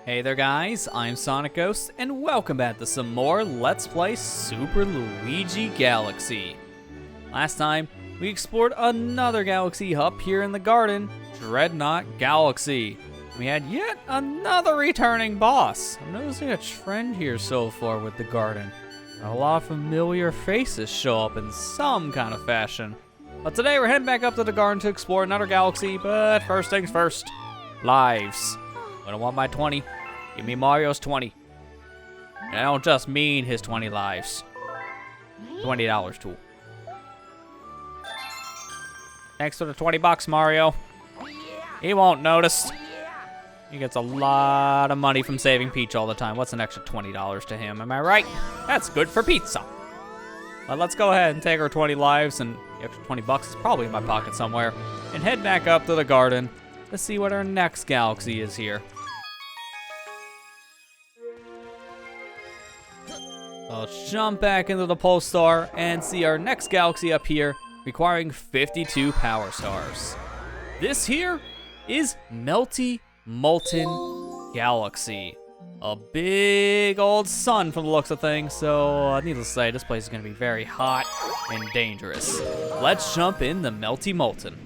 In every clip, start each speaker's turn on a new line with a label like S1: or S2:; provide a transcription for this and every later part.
S1: Hey there guys, I'm SonicGhost, and welcome back to some more Let's Play Super Luigi Galaxy. Last time, we explored another galaxy up here in the garden, Dreadnought Galaxy. We had yet another returning boss. I'm noticing a trend here so far with the garden. A lot of familiar faces show up in some kind of fashion. But today we're heading back up to the garden to explore another galaxy, but first things first, lives. I don't want my 20. Give me Mario's 20. And I don't just mean his 20 lives. $20 too. Thanks for the 20 bucks, Mario. He won't notice. He gets a lot of money from saving Peach all the time. What's an extra $20 to him? Am I right? That's good for pizza. But let's go ahead and take our 20 lives, and the extra 20 bucks is probably in my pocket somewhere, and head back up to the garden to see what our next galaxy is here. Let's jump back into the Pole Star and see our next galaxy up here, requiring 52 power stars. This here is Melty Molten Galaxy. A big old sun from the looks of things, so needless to say, this place is going to be very hot and dangerous. Let's jump in the Melty Molten.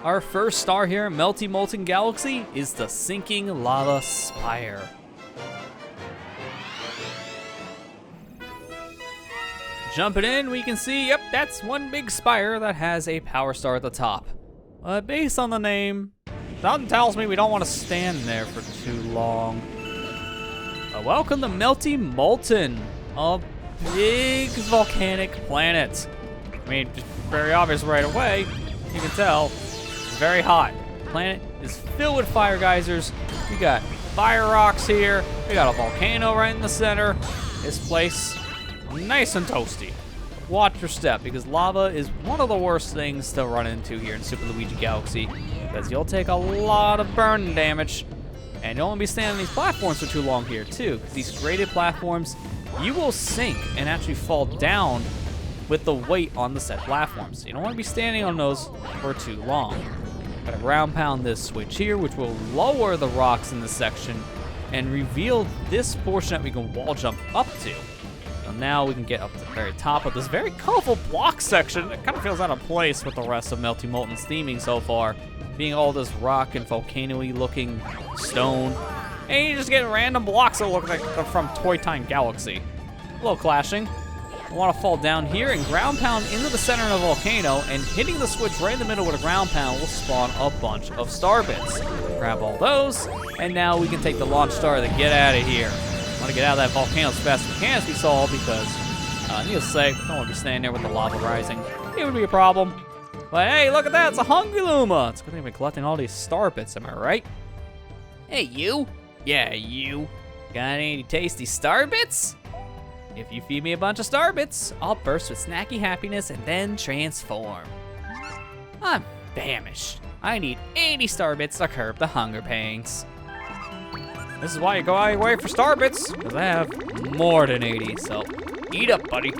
S1: Our first star here in Melty Molten Galaxy is the Sinking Lava Spire. Jumping in, we can see, yep, that's one big spire that has a power star at the top. But based on the name, something tells me we don't want to stand there for too long. Welcome to Melty Molten, a big volcanic planet. I mean, just very obvious right away, you can tell, it's very hot. The planet is filled with fire geysers. We got fire rocks here. We got a volcano right in the center. This place, nice and toasty. Watch your step, because lava is one of the worst things to run into here in Super Luigi Galaxy, because you'll take a lot of burn damage, and you'll only be standing on these platforms for too long here too, because these graded platforms, you will sink and actually fall down with the weight on the set platforms. You don't want to be standing on those for too long. Gotta ground pound this switch here, which will lower the rocks in this section and reveal this portion that we can wall jump up to. Now we can get up to the very top of this very colorful block section. It kind of feels out of place with the rest of Melty Molten's theming so far, being all this rock and volcano-y looking stone. And you just get random blocks that look like they're from Toy Time Galaxy. A little clashing. I want to fall down here and ground pound into the center of the volcano, and hitting the switch right in the middle with a ground pound will spawn a bunch of star bits. Grab all those, and now we can take the launch star to get out of here. I want to get out of that volcano as fast as we can, as we saw, because, needless to say, I don't want to be standing there with the lava rising. It would be a problem. But hey, look at that, it's a Hungry Luma. It's good thing we're collecting all these star bits, am I right? Hey, you. Yeah, you. Got any tasty star bits? If you feed me a bunch of star bits, I'll burst with snacky happiness and then transform. I'm famished. I need 80 star bits to curb the hunger pangs. This is why you go out of your way for star bits, because I have more than 80, so eat up, buddy.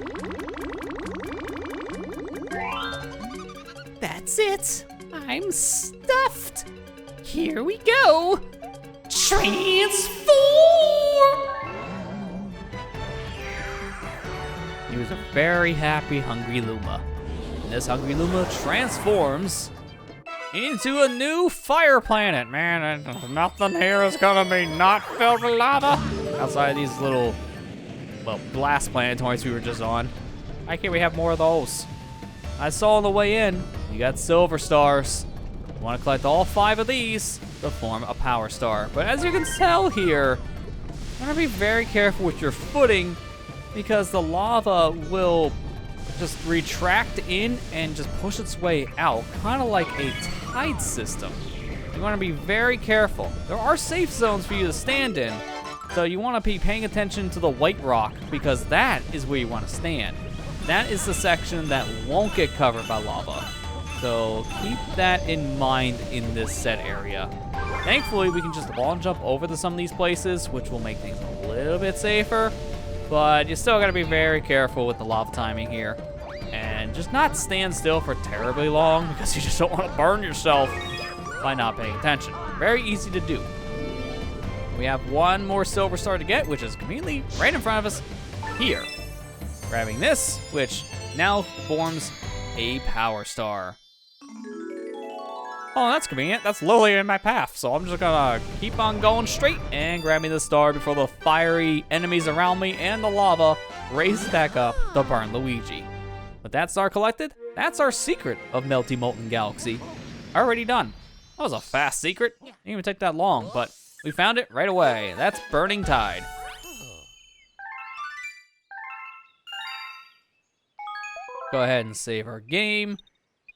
S1: That's it. I'm stuffed. Here we go. Transform! He was a very happy Hungry Luma. And this Hungry Luma transforms into a new fire planet, man. And nothing here is gonna be not filled with lava. Outside of these little, well, blast planetoids we were just on. Why can't we have more of those? I saw on the way in, you got silver stars. You wanna collect all 5 of these to form a power star. But as you can tell here, you wanna be very careful with your footing, because the lava will just retract in and just push its way out, kind of like a tide system. You want to be very careful. There are safe zones for you to stand in, so you want to be paying attention to the white rock, because that is where you want to stand. That is the section that won't get covered by lava. So keep that in mind in this set area. Thankfully, we can just wall jump over to some of these places, which will make things a little bit safer. But you still gotta be very careful with the lava timing here. And just not stand still for terribly long, because you just don't want to burn yourself. by not paying attention. Very easy to do. We have one more silver star to get, which is conveniently right in front of us here. Grabbing this, which now forms a power star. Oh, that's convenient. That's literally in my path. So I'm just gonna keep on going straight and grabbing the star before the fiery enemies around me and the lava raises back up to burn Luigi. With that star collected, that's our secret of Melty Molten Galaxy. Already done. That was a fast secret. Didn't even take that long, but we found it right away. That's Burning Tide. Go ahead and save our game.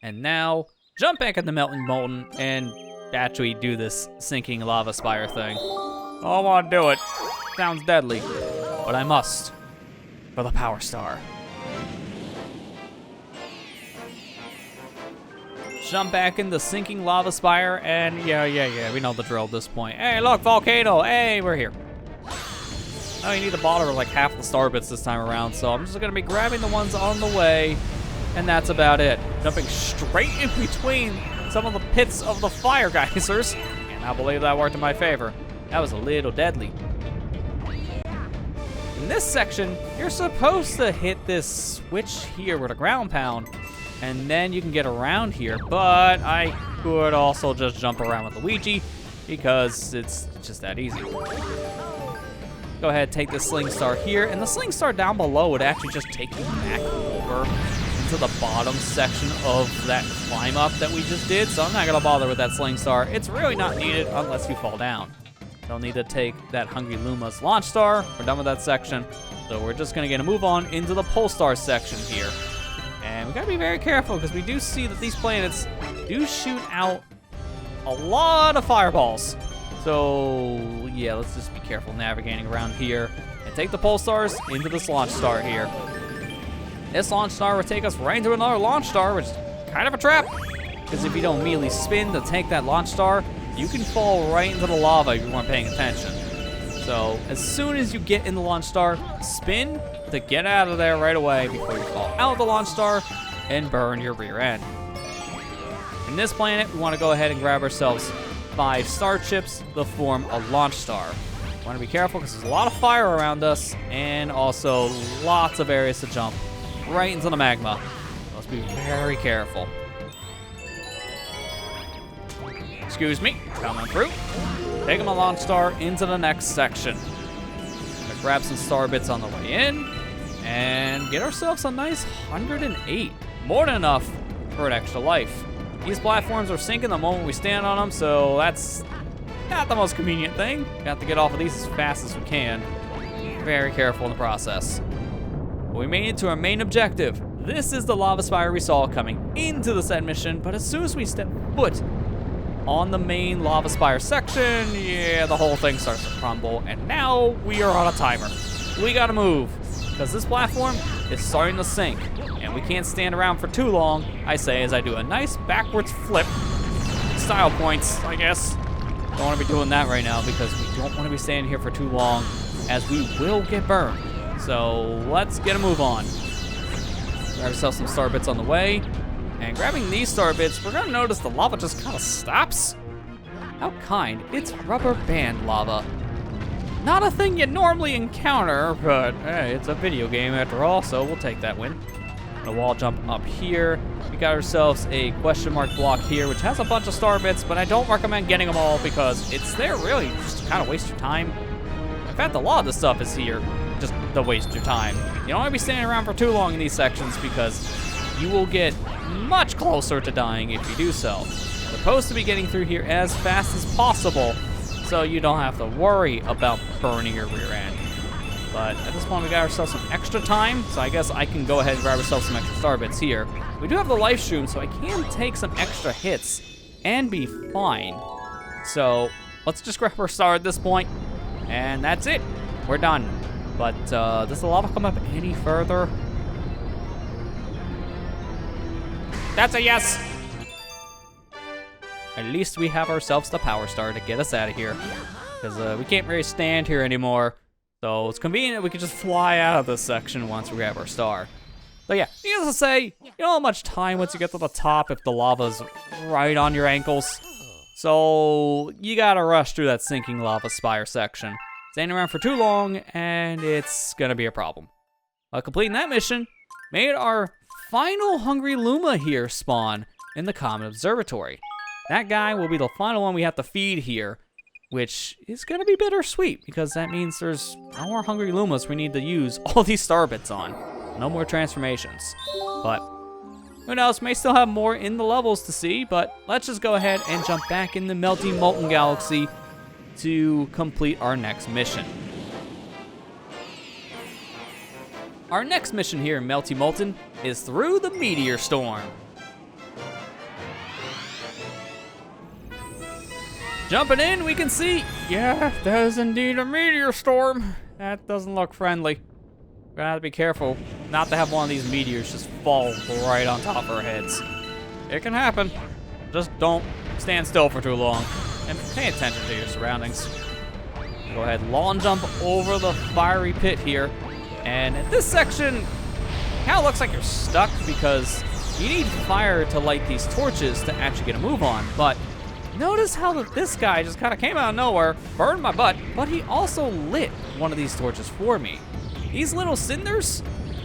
S1: And now, jump back into Melting Molten and actually do this sinking lava spire thing. I don't want to do it. Sounds deadly. But I must. For the power star. Jump back in the sinking lava spire, and yeah, we know the drill at this point. Hey, look, volcano, hey, we're here. Oh, you need to bother like half the star bits this time around, so I'm just gonna be grabbing the ones on the way, and that's about it. Jumping straight in between some of the pits of the fire geysers, and I believe that worked in my favor. That was a little deadly. In this section, you're supposed to hit this switch here with a ground pound, and then you can get around here, but I could also just jump around with Luigi because it's just that easy. Go ahead, take the sling star here, and the sling star down below would actually just take you back over into the bottom section of that climb up that we just did, so I'm not gonna bother with that sling star. It's really not needed unless you fall down. Don't need to take that Hungry Luma's launch star. We're done with that section, so we're just gonna get a move on into the pole star section here. And we gotta be very careful because we do see that these planets do shoot out a lot of fireballs. So yeah, let's just be careful navigating around here and take the pole stars into this launch star here. This launch star will take us right into another launch star, which is kind of a trap. Because if you don't immediately spin to take that launch star, you can fall right into the lava if you weren't paying attention. So as soon as you get in the launch star, spin to get out of there right away before you fall out of the launch star and burn your rear end. In this planet, we want to go ahead and grab ourselves 5 star chips to form a launch star. We want to be careful because there's a lot of fire around us and also lots of areas to jump right into the magma. Let's be very careful. Excuse me, coming through. Taking my launch star into the next section. Gonna grab some star bits on the way in and get ourselves a nice 108. More than enough for an extra life. These platforms are sinking the moment we stand on them, so that's not the most convenient thing. We have to get off of these as fast as we can. Very careful in the process. We made it to our main objective. This is the lava spire we saw coming into the said mission, but as soon as we step foot on the main lava spire section, yeah, the whole thing starts to crumble, and now we are on a timer. We gotta move, because this platform is starting to sink, and we can't stand around for too long, I say, as I do a nice backwards flip. Style points, I guess. Don't want to be doing that right now, because we don't want to be standing here for too long, as we will get burned. So let's get a move on. Grab ourselves some star bits on the way. And grabbing these star bits, we're gonna notice the lava just kind of stops. How kind, it's rubber band lava. Not a thing you normally encounter, but hey, it's a video game after all, so we'll take that win. Gonna wall jump up here. We got ourselves a question mark block here, which has a bunch of star bits, but I don't recommend getting them all because it's there really just to kind of waste your time. In fact, a lot of this stuff is here just to waste your time. You don't want to be standing around for too long in these sections because you will get much closer to dying if you do so. You're supposed to be getting through here as fast as possible so you don't have to worry about burning your rear end. But at this point we got ourselves some extra time, so I guess I can go ahead and grab ourselves some extra star bits here. We do have the life stream, so I can take some extra hits and be fine. So let's just grab our star at this point, and that's it. We're done. But does the lava come up any further? That's a yes! At least we have ourselves the power star to get us out of here. Because we can't really stand here anymore. So it's convenient we can just fly out of this section once we grab our star. So yeah, needless to say, you don't have much time once you get to the top if the lava's right on your ankles. So you gotta rush through that sinking lava spire section. Staying around for too long, and it's gonna be a problem. Completing that mission made our final Hungry Luma here spawn in the Comet Observatory. That guy will be the final one we have to feed here, which is gonna be bittersweet because that means there's no more Hungry Lumas we need to use all these star bits on. No more transformations. But who knows, may still have more in the levels to see, but let's just go ahead and jump back in the Melty Molten Galaxy to complete our next mission. Our next mission here in Melty Molten is through the meteor storm. Jumping in, we can see, yeah, there's indeed a meteor storm. That doesn't look friendly. We're gonna have to be careful not to have one of these meteors just fall right on top of our heads. It can happen. Just don't stand still for too long and pay attention to your surroundings. Go ahead, lawn jump over the fiery pit here. And at this section, kind of looks like you're stuck because you need fire to light these torches to actually get a move on. But notice how this guy just kind of came out of nowhere, burned my butt, but he also lit one of these torches for me. These little cinders,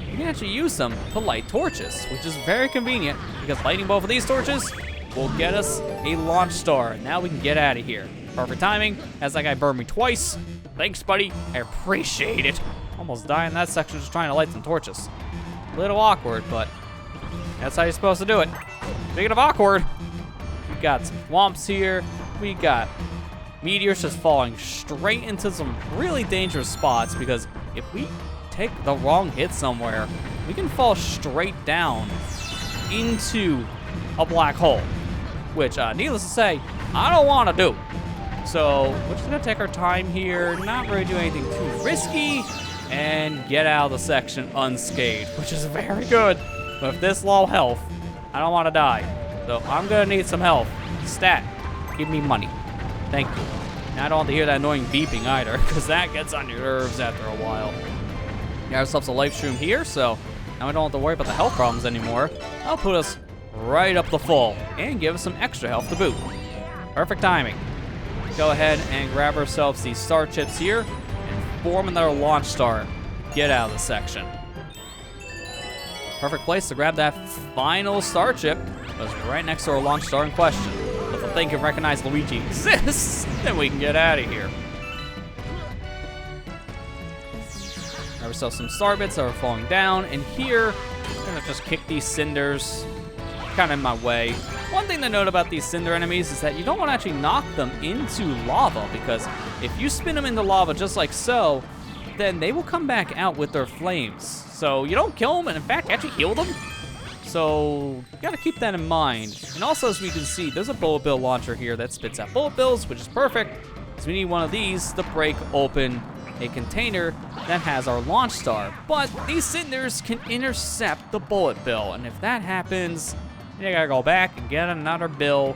S1: you can actually use them to light torches, which is very convenient because lighting both of these torches will get us a launch star. Now we can get out of here. Perfect timing, as that guy burned me twice. Thanks, buddy, I appreciate it. Almost died in that section just trying to light some torches. A little awkward, but that's how you're supposed to do it. Speaking of awkward, we got some swamps here. We got meteors just falling straight into some really dangerous spots because if we take the wrong hit somewhere, we can fall straight down into a black hole, which, needless to say, I don't want to do. So we're just gonna take our time here, not really do anything too risky, and get out of the section unscathed, which is very good. But with this low health, I don't want to die. So I'm gonna need some health. Stat, give me money. Thank you. And I don't want to hear that annoying beeping either, because that gets on your nerves after a while. We got ourselves a life stream here, so now we don't have to worry about the health problems anymore. That'll put us right up the full and give us some extra health to boot. Perfect timing. Go ahead and grab ourselves these star chips here and form another launch star. Get out of the section. Perfect place to grab that final star chip was right next to our launch star in question. If the thing can recognize Luigi exists, then we can get out of here. Grab ourselves some star bits that are falling down, and here, I'm gonna just kick these cinders kind of in my way. One thing to note about these cinder enemies is that you don't want to actually knock them into lava, because if you spin them into lava just like so, then they will come back out with their flames. So you don't kill them, and in fact, actually heal them. So you gotta keep that in mind. And also, as we can see, there's a bullet bill launcher here that spits out bullet bills, which is perfect, because we need one of these to break open a container that has our launch star. But these cinders can intercept the bullet bill, and if that happens, you gotta go back and get another bill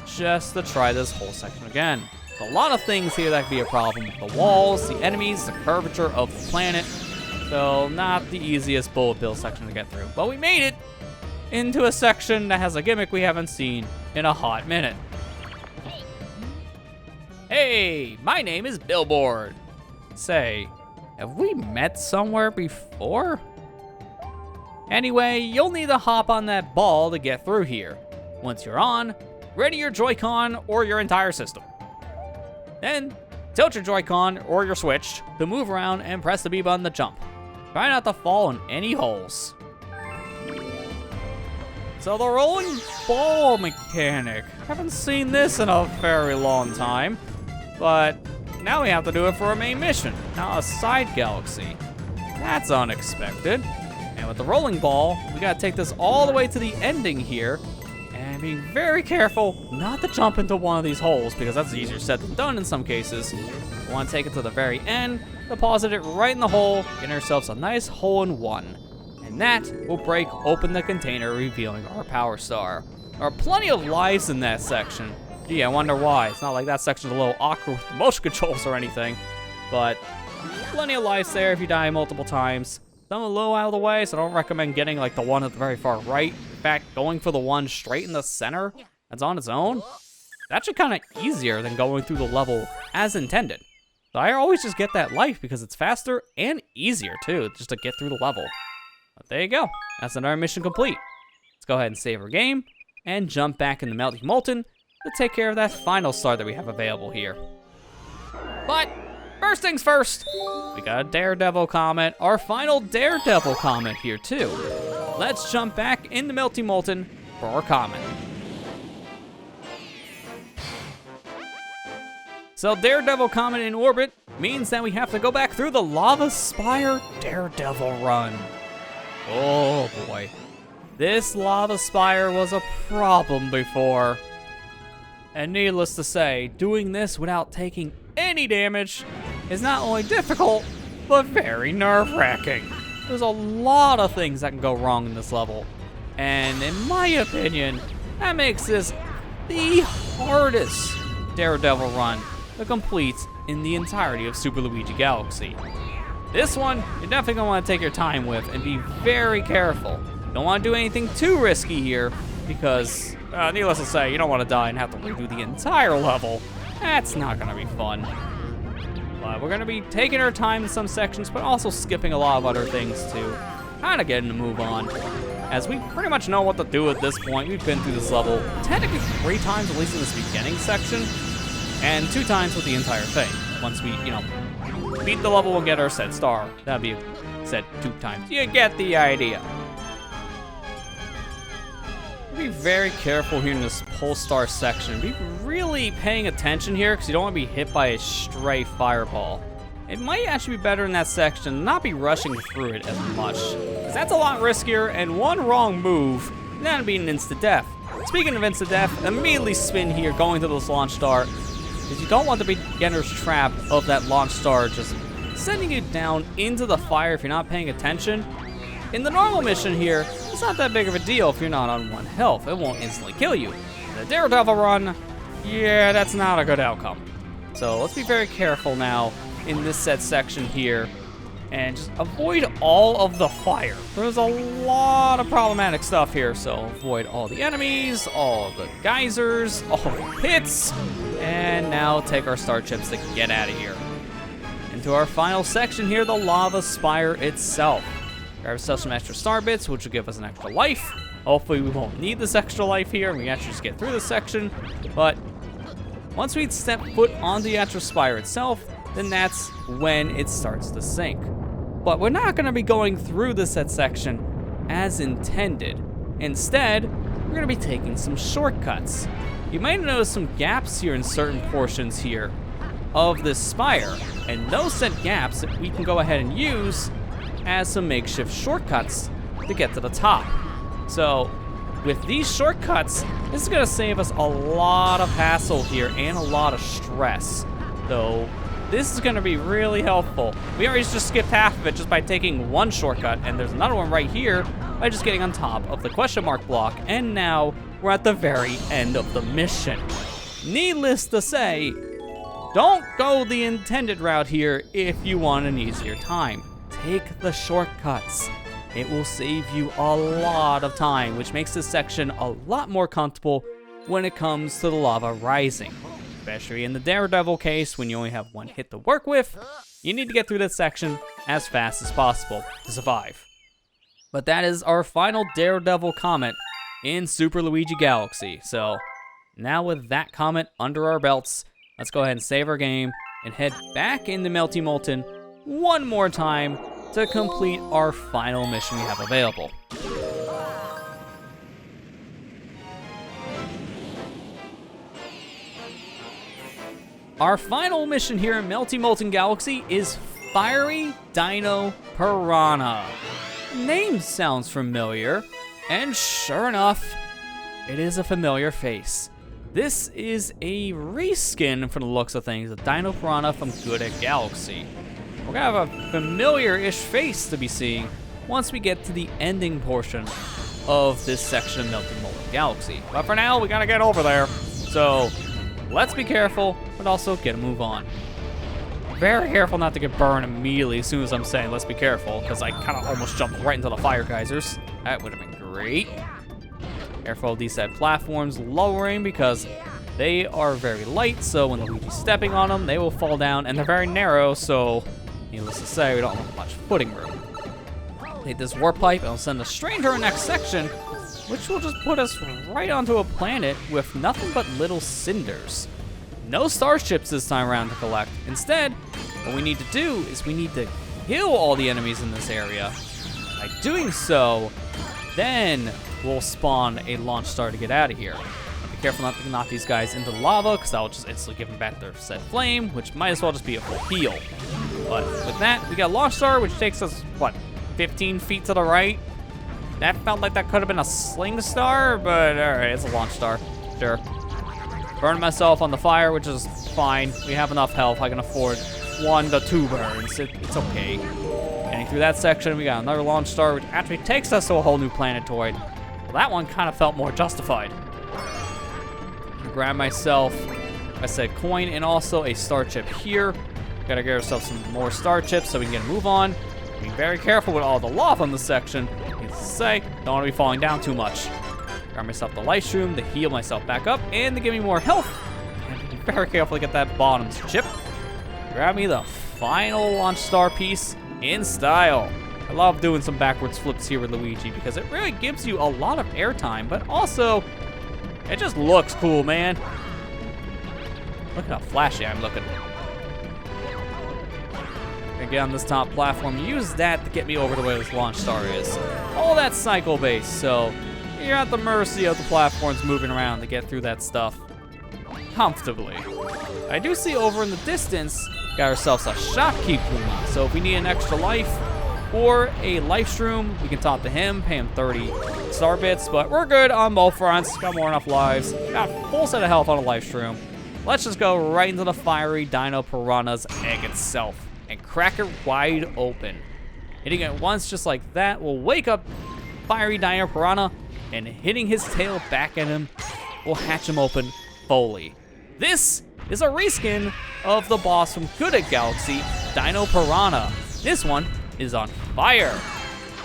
S1: just to try this whole section again. A lot of things here that could be a problem. The walls, the enemies, the curvature of the planet. So not the easiest bullet bill section to get through. But we made it into a section that has a gimmick we haven't seen in a hot minute. Hey, my name is Billboard. Say, have we met somewhere before? Anyway, you'll need to hop on that ball to get through here. Once you're on, ready your Joy-Con or your entire system. Then, tilt your Joy-Con or your Switch to move around and press the B button to jump. Try not to fall in any holes. So the rolling ball mechanic. Haven't seen this in a very long time, but now we have to do it for a main mission, not a side galaxy. That's unexpected. And with the rolling ball, we gotta take this all the way to the ending here and be very careful not to jump into one of these holes, because that's easier said than done in some cases. We wanna take it to the very end, deposit it right in the hole, get ourselves a nice hole-in-one. And that will break open the container, revealing our power star. There are plenty of lives in that section. Gee, I wonder why. It's not like that section's a little awkward with motion controls or anything, but plenty of lives there if you die multiple times. Some a little out of the way, so I don't recommend getting like the one at the very far right. In fact, going for the one straight in the center, that's on its own, it's actually kind of easier than going through the level as intended. So I always just get that life because it's faster and easier too, just to get through the level. But there you go, that's another mission complete. Let's go ahead and save our game and jump back into Melty Molten to take care of that final star that we have available here. But first things first, we got a Daredevil comment, our final Daredevil comment here too. Let's jump back into Melty Molten for our comment. So Daredevil comment in orbit means that we have to go back through the Lava Spire Daredevil run. Oh boy. This Lava Spire was a problem before. And needless to say, doing this without taking any damage is not only difficult, but very nerve-wracking. There's a lot of things that can go wrong in this level. And in my opinion, that makes this the hardest Daredevil run to complete in the entirety of Super Luigi Galaxy. This one, you're definitely gonna wanna take your time with and be very careful. Don't wanna do anything too risky here because, needless to say, you don't wanna die and have to redo the entire level. That's not gonna be fun. But we're gonna be taking our time in some sections, but also skipping a lot of other things to kind of getting to move on. As we pretty much know what to do at this point. We've been through this level technically 3 times, at least in this beginning section, and 2 times with the entire thing. Once we, beat the level and get our set star. That'd be said 2 times. You get the idea. Be very careful here in this pole star section. Be really paying attention here because you don't want to be hit by a stray fireball. It might actually be better in that section not be rushing through it as much, because that's a lot riskier, and one wrong move, that'd be an instant death. Speaking of instant death, immediately spin here going to this launch star, because you don't want the beginner's trap of that launch star just sending you down into the fire if you're not paying attention. In the normal mission here, it's not that big of a deal if you're not on 1 health. It won't instantly kill you. In the Daredevil run, yeah, that's not a good outcome. So let's be very careful now in this set section here and just avoid all of the fire. There's a lot of problematic stuff here, so avoid all the enemies, all the geysers, all the pits, and now take our star chips to get out of here. Into our final section here, the Lava Spire itself. Grab ourselves some extra star bits, which will give us an extra life. Hopefully we won't need this extra life here, and we actually just get through this section. But once we step foot on the actual spire itself, then that's when it starts to sink. But we're not gonna be going through this set section as intended. Instead, we're gonna be taking some shortcuts. You might notice some gaps here in certain portions here of this spire, and those set gaps that we can go ahead and use as some makeshift shortcuts to get to the top. So with these shortcuts, this is gonna save us a lot of hassle here and a lot of stress. So this is gonna be really helpful. We already just skipped half of it just by taking 1 shortcut, and there's another one right here by just getting on top of the question mark block, and now we're at the very end of the mission. Needless to say, don't go the intended route here if you want an easier time. Take the shortcuts. It will save you a lot of time, which makes this section a lot more comfortable when it comes to the lava rising. Especially in the Daredevil case, when you only have 1 hit to work with, you need to get through this section as fast as possible to survive. But that is our final Daredevil comment in Super Luigi Galaxy. So now with that comment under our belts, let's go ahead and save our game and head back into Melty Molten one more time to complete our final mission we have available. Our final mission here in Melty Molten Galaxy is Fiery Dino Piranha. The name sounds familiar, and sure enough, it is a familiar face. This is a reskin from the looks of things, a Dino Piranha from Good at Galaxy. We're gonna have a familiar-ish face to be seeing once we get to the ending portion of this section of Melty Molten Galaxy. But for now, we gotta get over there. So let's be careful, but also get a move on. Very careful not to get burned immediately as soon as I'm saying let's be careful, because I kind of almost jumped right into the fire geysers. That would have been great. Careful of these said platforms lowering, because They are very light, so when Luigi's stepping on them, they will fall down, and they're very narrow, so needless to say, we don't have much footing room. Hit this warp pipe, and we'll send us straight into our next section, which will just put us right onto a planet with nothing but little cinders. No starships this time around to collect. Instead, what we need to do is we need to kill all the enemies in this area. By doing so, then we'll spawn a launch star to get out of here. Be careful not to knock these guys into lava, because that will just instantly give them back their set flame, which might as well just be a full heal. But with that, we got a launch star, which takes us, what, 15 feet to the right? That felt like that could have been a sling star, but alright, it's a launch star. Sure. Burn myself on the fire, which is fine. We have enough health. I can afford 1 to 2 burns. It's okay. Getting through that section, we got another launch star, which actually takes us to a whole new planetoid. Well, that one kind of felt more justified. Grab myself, I said, coin and also a star chip here. Gotta get ourselves some more star chips so we can get a move on. Be very careful with all the lava in this section. Needless to say, don't want to be falling down too much. Grab myself the life shroom to heal myself back up and to give me more health. And be very careful to get that bottom chip. Grab me the final launch star piece in style. I love doing some backwards flips here with Luigi because it really gives you a lot of airtime, but also it just looks cool, man. Look at how flashy I'm looking. Get on this top platform, use that to get me over to where this launch star is. All that's cycle based, so you're at the mercy of the platforms moving around to get through that stuff comfortably. I do see over in the distance, got ourselves a shopkeep Puma, so if we need an extra life or a life shroom, we can talk to him, pay him 30 star bits, but we're good on both fronts. Got more than enough lives, got a full set of health on a life shroom. Let's just go right into the fiery Dino Piranha's egg itself and crack it wide open. Hitting it once just like that will wake up fiery Dino Piranha, and hitting his tail back at him will hatch him open fully. This is a reskin of the boss from Good Galaxy, Dino Piranha. This one is on fire.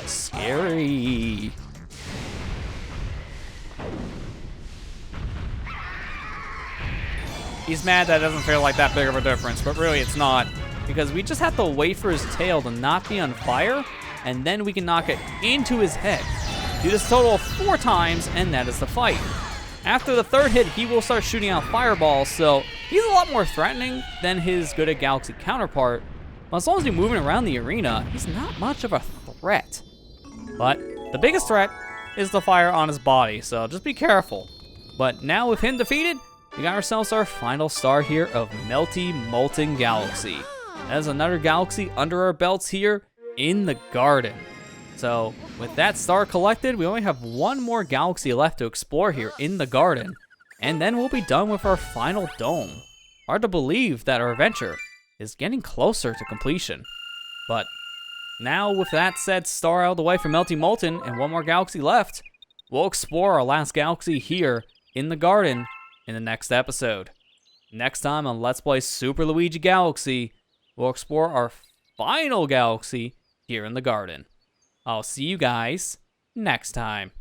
S1: Scary. He's mad that it doesn't feel like that big of a difference, but really it's not, because we just have to wait for his tail to not be on fire, and then we can knock it into his head. Do this a total of 4 times, and that is the fight. After the 3rd hit, he will start shooting out fireballs, so he's a lot more threatening than his Good Galaxy counterpart. But as long as he's moving around the arena, he's not much of a threat. But the biggest threat is the fire on his body, so just be careful. But now with him defeated, we got ourselves our final star here of Melty Molten Galaxy. That is another galaxy under our belts here in the garden. So with that star collected, we only have 1 more galaxy left to explore here in the garden, and then we'll be done with our final dome. Hard to believe that our adventure is getting closer to completion. But now with that said star out of the way for Melty Molten and 1 more galaxy left, we'll explore our last galaxy here in the garden in the next episode. Next time on Let's Play Super Luigi Galaxy, we'll explore our final galaxy here in the garden. I'll see you guys next time.